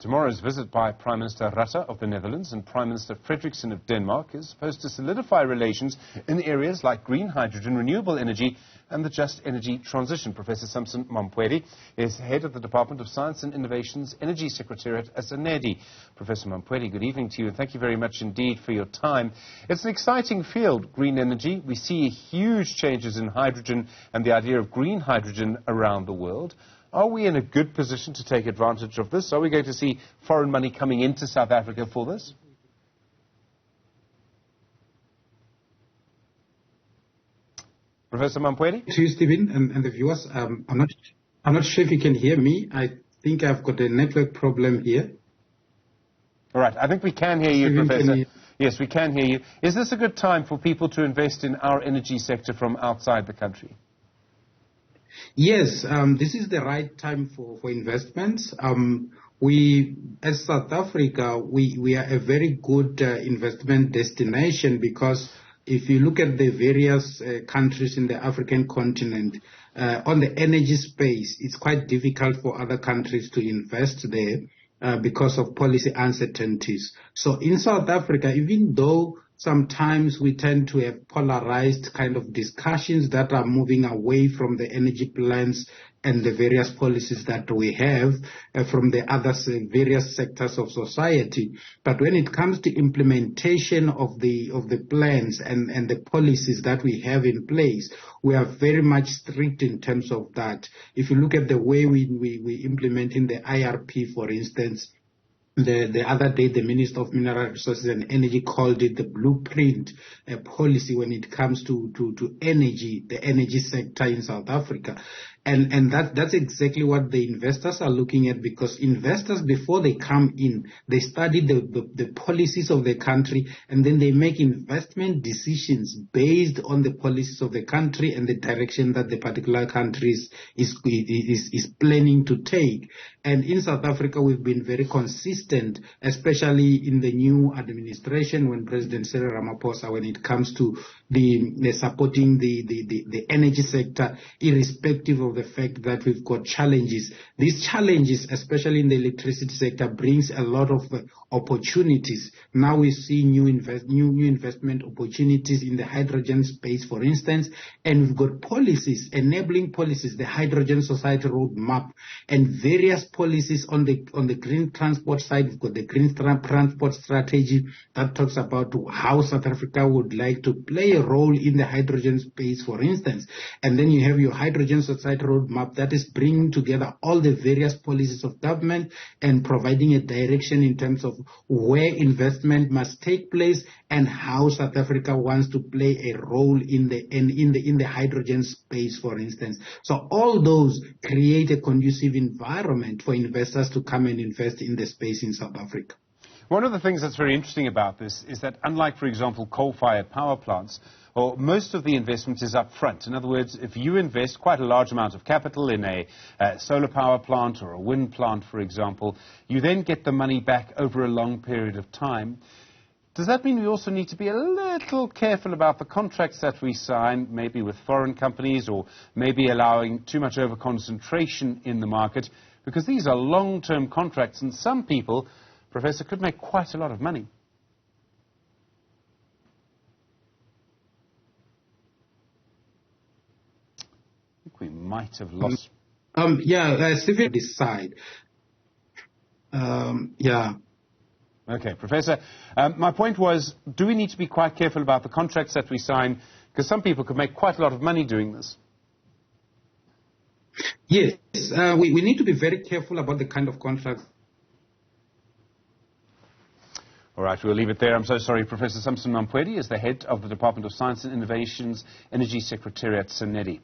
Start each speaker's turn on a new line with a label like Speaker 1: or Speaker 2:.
Speaker 1: Tomorrow's visit by Prime Minister Rutte of the Netherlands and Prime Minister Frederiksen of Denmark is supposed to solidify relations in areas like green hydrogen, renewable energy and the just energy transition. Professor Sampson Mamphweli is head of the Department of Science and Innovation's Energy Secretariat at Sanedi. Professor Mamphweli, good evening to you and thank you very much indeed for your time. It's an exciting field, green energy. We see huge changes in hydrogen and the idea of green hydrogen around the world. Are we in a good position to take advantage of this? Are we going to see foreign money coming into South Africa for this? Professor Mamphweli?
Speaker 2: To you, Stephen, and the viewers. I'm not sure if you can hear me. I think I've got a network problem here.
Speaker 1: All right. I think we can hear you,
Speaker 2: Stephen,
Speaker 1: Professor. Yes, we can hear you. Is this a good time for people to invest in our energy sector from outside the country?
Speaker 2: Yes, this is the right time for investments. We, as South Africa, we are a very good investment destination because if you look at the various countries in the African continent, on the energy space, it's quite difficult for other countries to invest there because of policy uncertainties. So in South Africa, even though sometimes we tend to have polarized kind of discussions that are moving away from the energy plans and the various policies that we have from the other various sectors of society. But when it comes to implementation of the plans and the policies that we have in place, we are very much strict in terms of that. If you look at the way we implementing the IRP, for instance, the other day, the Minister of Mineral Resources and Energy called it the blueprint policy when it comes to energy, the energy sector in South Africa. And that's exactly what the investors are looking at, because investors, before they come in, they study the policies of the country, and then they make investment decisions based on the policies of the country and the direction that the particular country is planning to take. And in South Africa, we've been very consistent, especially in the new administration when President Cyril Ramaphosa, when it comes to the supporting the energy sector, irrespective of the fact that we've got challenges. These challenges, especially in the electricity sector, brings a lot of opportunities. Now we see new investment opportunities in the hydrogen space, for instance, and we've got policies, enabling policies, the Hydrogen Society Roadmap, and various policies on the green transport side. We've got the green transport strategy that talks about how South Africa would like to play a role in the hydrogen space, for instance. And then you have your Hydrogen Society Roadmap that is bringing together all the various policies of government and providing a direction in terms of where investment must take place and how South Africa wants to play a role in the hydrogen space, for instance. So all those create a conducive environment for investors to come and invest in the space in South Africa.
Speaker 1: One of the things that's very interesting about this is that, unlike, for example, coal-fired power plants, most of the investment is up front. In other words, if you invest quite a large amount of capital in a solar power plant or a wind plant, for example, you then get the money back over a long period of time. Does that mean we also need to be a little careful about the contracts that we sign, maybe with foreign companies, or maybe allowing too much over-concentration in the market? Because these are long-term contracts, and some people, Professor, could make quite a lot of money. I think we might have lost.
Speaker 2: Stephen, this side.
Speaker 1: Okay, Professor. My point was, do we need to be quite careful about the contracts that we sign? Because some people could make quite a lot of money doing this.
Speaker 2: Yes, we need to be very careful about the kind of contracts.
Speaker 1: All right, we'll leave it there. I'm so sorry. Professor Sampson Mamphweli is the head of the Department of Science and Innovation's Energy Secretariat at Sanedi.